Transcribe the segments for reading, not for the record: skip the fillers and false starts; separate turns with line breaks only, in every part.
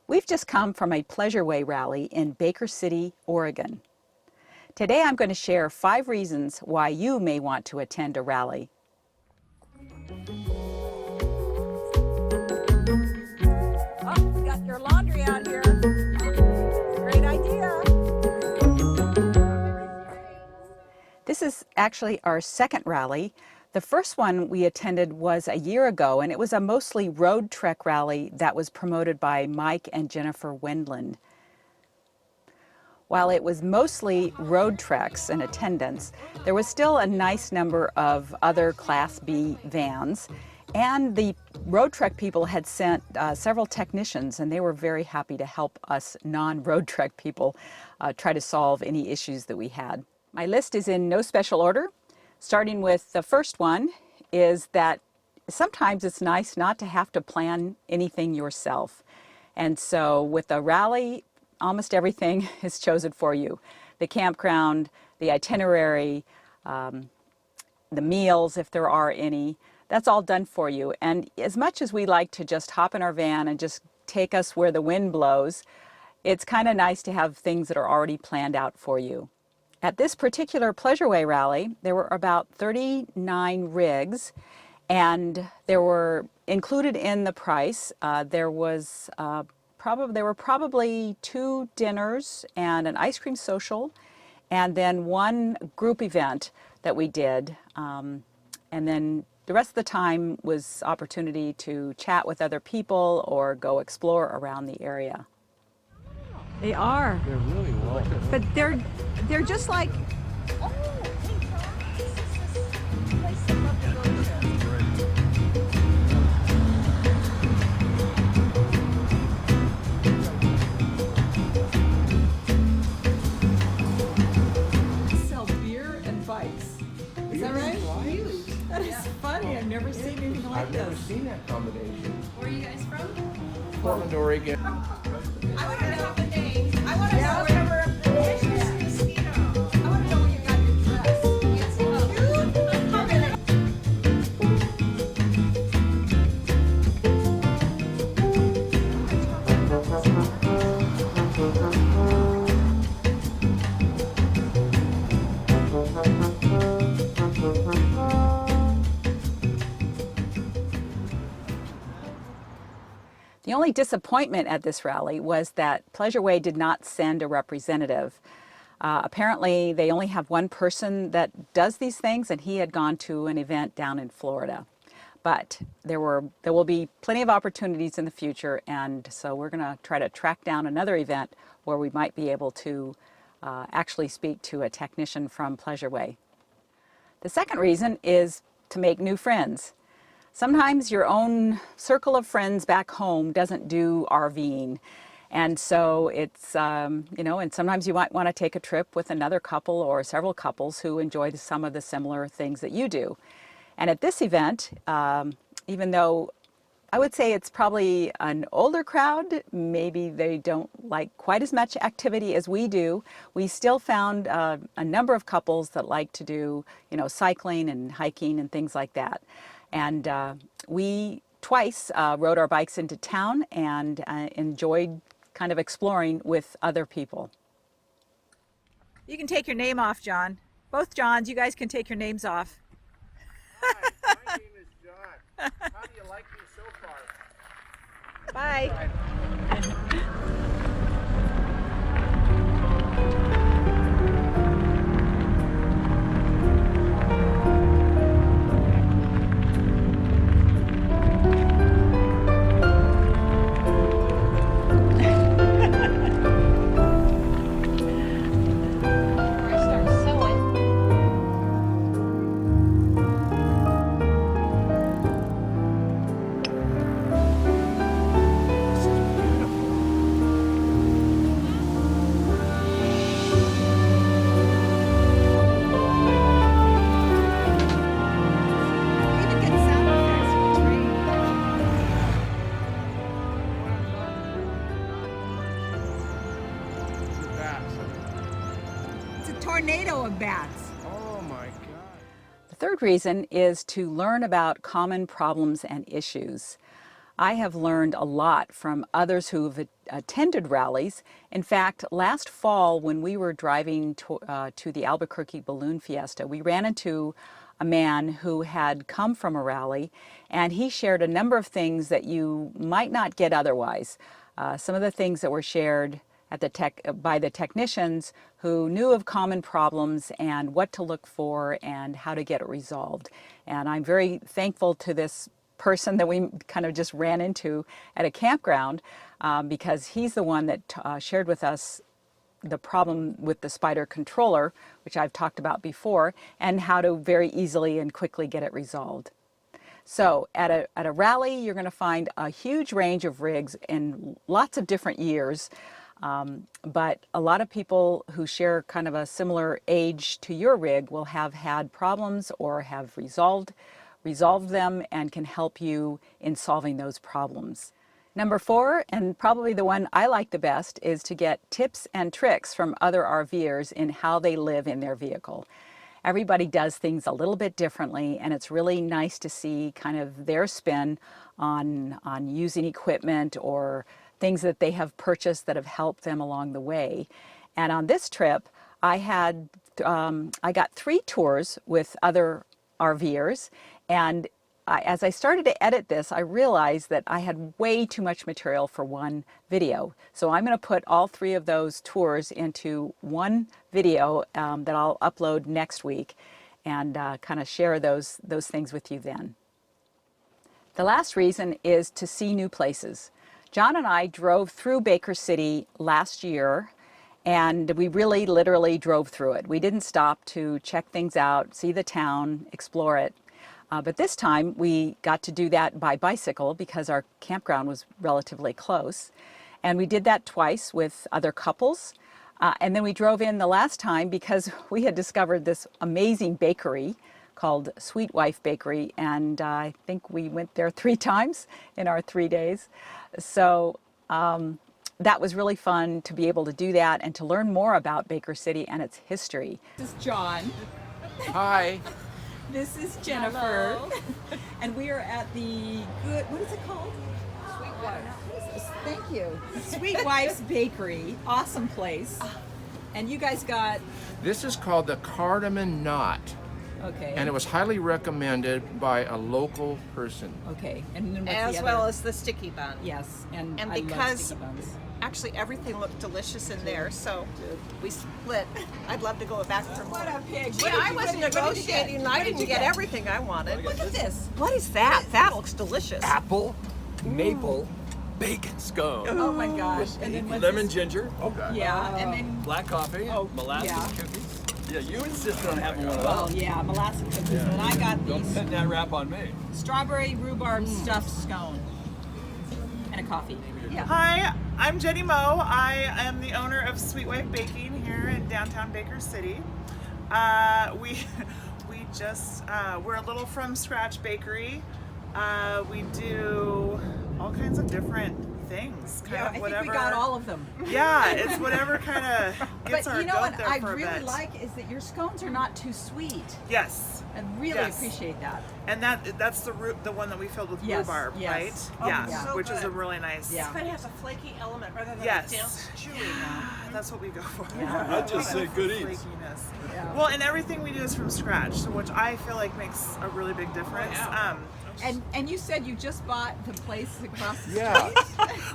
We've just come from a Pleasure Way rally in Baker City, Oregon. Today I'm going to share 5 reasons why you may want to attend a rally.
Oh, you got your laundry out here. Great idea.
This is actually our second rally. The first one we attended was a year ago, and it was a mostly road trek rally that was promoted by Mike and Jennifer Wendland. While it was mostly road treks in attendance, there was still a nice number of other Class B vans, and the road trek people had sent several technicians, and they were very happy to help us non-road trek people try to solve any issues that we had. My list is in no special order. Starting with the first one is that sometimes it's nice not to have to plan anything yourself. And so with a rally, almost everything is chosen for you. The campground, the itinerary, the meals, if there are any, that's all done for you. And as much as we like to just hop in our van and just take us where the wind blows, it's kind of nice to have things that are already planned out for you. At this particular Pleasure Way rally, there were about 39 rigs, and there were included in the price, there were probably 2 dinners and an ice cream social, and then 1 group event that we did. And then the rest of the time was opportunity to chat with other people or go explore around the area.
They are.
They're really welcome.
But they're just like, oh, hey, this is this place I love to go to. Sell beer and bikes. Is that right? Huge. That is funny. I've never seen anything like
I've
this.
never seen that combination.
Where are you guys from?
Portland, Oregon.
I want to know the name. I want to know where where's your mosquito? I want to know where you got your dress. Yes,
The only disappointment at this rally was that Pleasure Way did not send a representative. Apparently, they only have one person that does these things, and he had gone to an event down in Florida. But there will be plenty of opportunities in the future, and so we're going to try to track down another event where we might be able to actually speak to a technician from Pleasure Way. The second reason is to make new friends. Sometimes your own circle of friends back home doesn't do RVing. And so it's, and sometimes you might want to take a trip with another couple or several couples who enjoy some of the similar things that you do. And at this event, even though I would say it's probably an older crowd, maybe they don't like quite as much activity as we do, we still found a number of couples that like to do, cycling and hiking and things like that. And we twice rode our bikes into town and enjoyed kind of exploring with other people.
You can take your name off, John. Both Johns, you guys can take your names off.
Hi, my name is John. How do you like me so far?
Bye. Tornado of bats.
Oh my God.
The third reason is to learn about common problems and issues. I have learned a lot from others who've attended rallies. In fact, last fall when we were driving to the Albuquerque Balloon Fiesta, we ran into a man who had come from a rally, and he shared a number of things that you might not get otherwise. Some of the things that were shared at by the technicians who knew of common problems and what to look for and how to get it resolved. And I'm very thankful to this person that we kind of just ran into at a campground because he's the one that shared with us the problem with the spider controller, which I've talked about before, and how to very easily and quickly get it resolved. So at a rally, you're going to find a huge range of rigs in lots of different years, but a lot of people who share kind of a similar age to your rig will have had problems or have resolved them and can help you in solving those problems. Number 4, and probably the one I like the best, is to get tips and tricks from other RVers in how they live in their vehicle. Everybody does things a little bit differently, and it's really nice to see kind of their spin on using equipment or things that they have purchased that have helped them along the way. And on this trip, I got 3 tours with other RVers, and as I started to edit this, I realized that I had way too much material for one video. So I'm going to put all 3 of those tours into one video that I'll upload next week and kind of share those things with you then. The last reason is to see new places. John and I drove through Baker City last year, and we really literally drove through it. We didn't stop to check things out, see the town, explore it. But this time we got to do that by bicycle because our campground was relatively close. And we did that twice with other couples. And then we drove in the last time because we had discovered this amazing bakery called Sweet Wife Bakery. And I think we went there 3 times in our 3 days. So that was really fun to be able to do that and to learn more about Baker City and its history.
This is John.
Hi.
This is Jennifer. And we are at the what is it called?
Sweet Wife.
Thank you. Sweet Wife's Bakery. Awesome place. And you guys got,
This is called the cardamom knot,
okay.
and it was highly recommended by a local person.
Okay. And then what's
As
the
well
other?
as the sticky bun.
Yes. And
And
I love
because
sticky buns.
actually everything looked delicious in there, so we split. I'd love to go back for more.
What a pig.
Yeah, I wasn't negotiating. I didn't get everything I wanted.
Look at this.
What is that? That looks delicious.
Apple, maple, bacon scone,
Oh my gosh. And then what's
lemon
this?
ginger,
Yeah. And then,
black coffee,
Oh,
molasses
yeah.
cookies. Yeah, you insisted on having one of
well,
those.
yeah, molasses cookies. And I got
Don't
these
put that rap on me.
strawberry rhubarb stuffed scone. And a coffee. Yeah.
Hi, I'm Jenny Moe. I am the owner of Sweet Wife Baking here in downtown Baker City. We're a little from scratch bakery. We do all kinds of different things. Kind
Yeah,
of
I think
whatever.
we got all of them.
Yeah, it's whatever kind of gets
But
our
you know
goat
what
there
I
for a
really
bit.
like is that your scones are not too sweet.
Yes.
I really
Yes.
appreciate that.
And that's the one that we filled with
Yes,
rhubarb,
yes.
right?
Oh,
yeah,
yeah.
So
which is a
good.
really nice.
Yeah.
But it has a flaky element rather than
Yes.
a dense, chewy.
That's what we go for.
I'd just say good eats.
Flakiness.
Yeah.
Well, and everything we do is from scratch, so which I feel like makes a really big difference.
And you said you just bought the place across the
Yeah.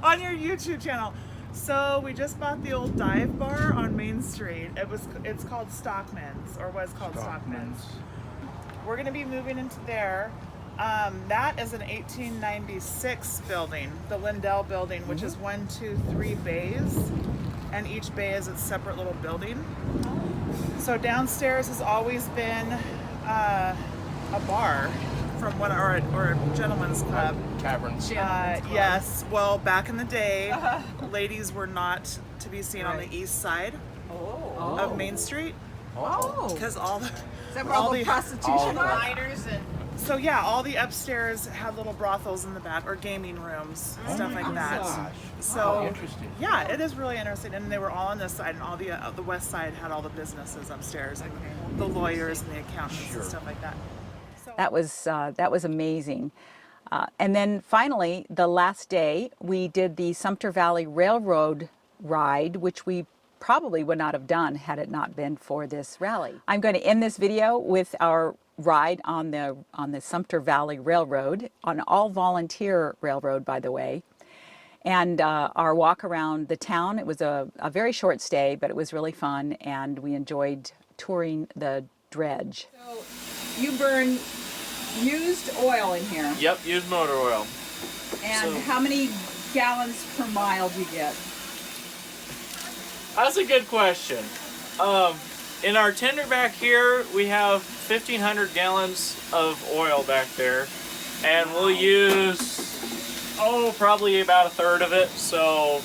On your YouTube channel. So we just bought the old dive bar on Main Street. It's called Stockman's, or was called Stockman's. We're going to be moving into there. That is an 1896 building, the Lindell building, which is 1, 2, 3 bays, and each bay is its separate little building. So downstairs has always been a bar from one or a gentleman's club.
Taverns.
Yes. Well, back in the day, ladies were not to be seen on the east side of Main Street
Oh.
because all the
Is that where all the prostitution are?
Lighters and
so yeah, all the upstairs had little brothels in the back or gaming rooms, stuff like that.
Gosh.
So
Interesting.
yeah, it is really interesting, and they were all on this side, and all the west side had all the businesses upstairs, like the lawyers and the accountants and stuff like that. So,
That was amazing. And then finally, the last day, we did the Sumpter Valley Railroad ride, which we probably would not have done had it not been for this rally. I'm going to end this video with our ride on the Sumpter Valley Railroad, on all volunteer railroad, by the way, and our walk around the town. It was a very short stay, but it was really fun, and we enjoyed touring the dredge.
So you burn used oil in here.
Yep, use motor oil.
And
So-
how many gallons per mile do you get?
That's a good question. In our tender back here, we have 1,500 gallons of oil back there, and we'll use probably about a third of it. So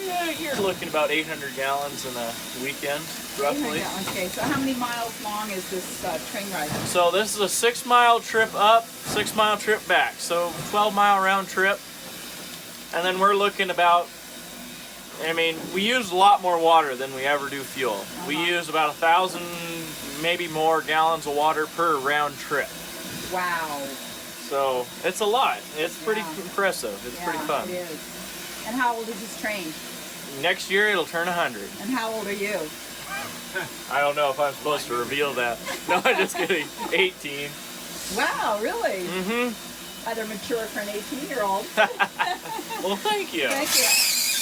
yeah, you're looking about 800 gallons in a weekend, roughly.
Okay, so how many miles long is this train ride?
So this is a 6-mile trip up, 6-mile trip back. So 12-mile round trip, and then we're looking about. I mean, we use a lot more water than we ever do fuel. We use about 1,000, maybe more gallons of water per round trip.
Wow.
So it's a lot. It's pretty impressive. It's pretty fun.
It is. And how old is this train?
Next year it'll turn 100.
And how old are you?
I don't know if I'm supposed to reveal that. No, I'm just kidding. 18.
Wow, really?
Mm-hmm.
Rather mature for an 18-year-old.
Well, thank you.
Thank you.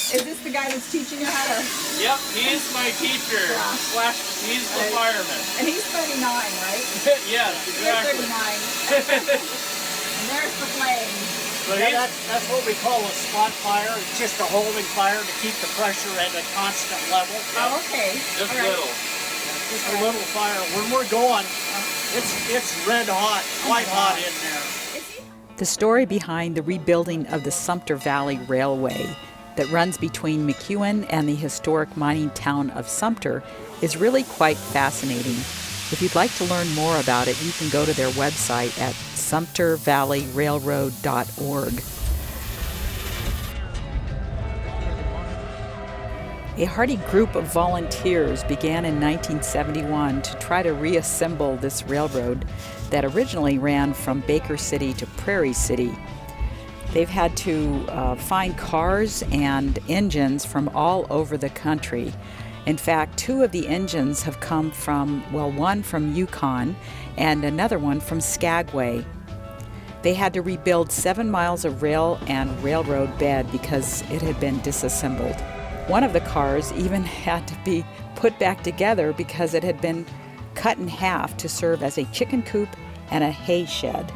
Is this the guy that's teaching you how to...
Yep, he's my teacher.
Yeah.
He's the fireman.
And he's 39, right?
Yes,
You're
exactly.
39. And there's the flame.
So
Yeah,
he's,
that's what we call a spot fire. It's just a holding fire to keep the pressure at a constant level.
Oh, okay.
just
All right.
little.
Just a little fire. When we're going, it's red hot, white hot in there.
The story behind the rebuilding of the Sumpter Valley Railway that runs between McEwen and the historic mining town of Sumpter is really quite fascinating. If you'd like to learn more about it, you can go to their website at sumptervalleyrailroad.org. A hardy group of volunteers began in 1971 to try to reassemble this railroad that originally ran from Baker City to Prairie City. They've had to find cars and engines from all over the country. In fact, 2 of the engines have come from, well, one from Yukon and another one from Skagway. They had to rebuild 7 miles of rail and railroad bed because it had been disassembled. One of the cars even had to be put back together because it had been cut in half to serve as a chicken coop and a hay shed.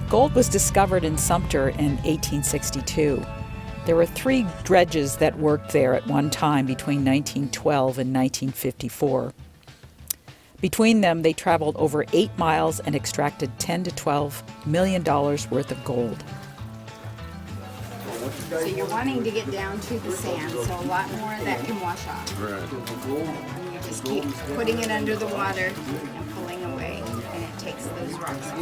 Gold was discovered in Sumpter in 1862. There were 3 dredges that worked there at one time between 1912 and 1954. Between them, they traveled over 8 miles and extracted $10 to $12 million worth of gold.
So you're wanting to get down to the sand, so a lot more of that can wash off. And you just keep putting it under the water and pulling away, and it takes those rocks off.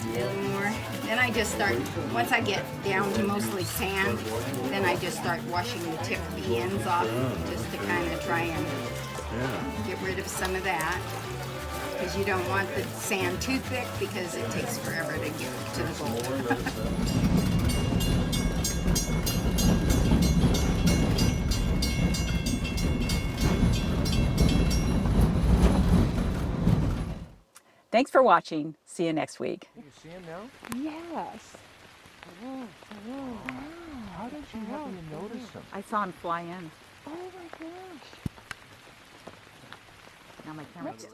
A little more. Then I just start, once I get down to mostly sand, then I just start washing the tip of the ends off, just to kind of try and get rid of some of that. Because you don't want the sand too thick because it takes forever to get to the gold.
Thanks for watching. See you next week.
You see him now?
Yes.
How did you happen to notice him?
I saw him fly in.
Oh my gosh.
Now my camera's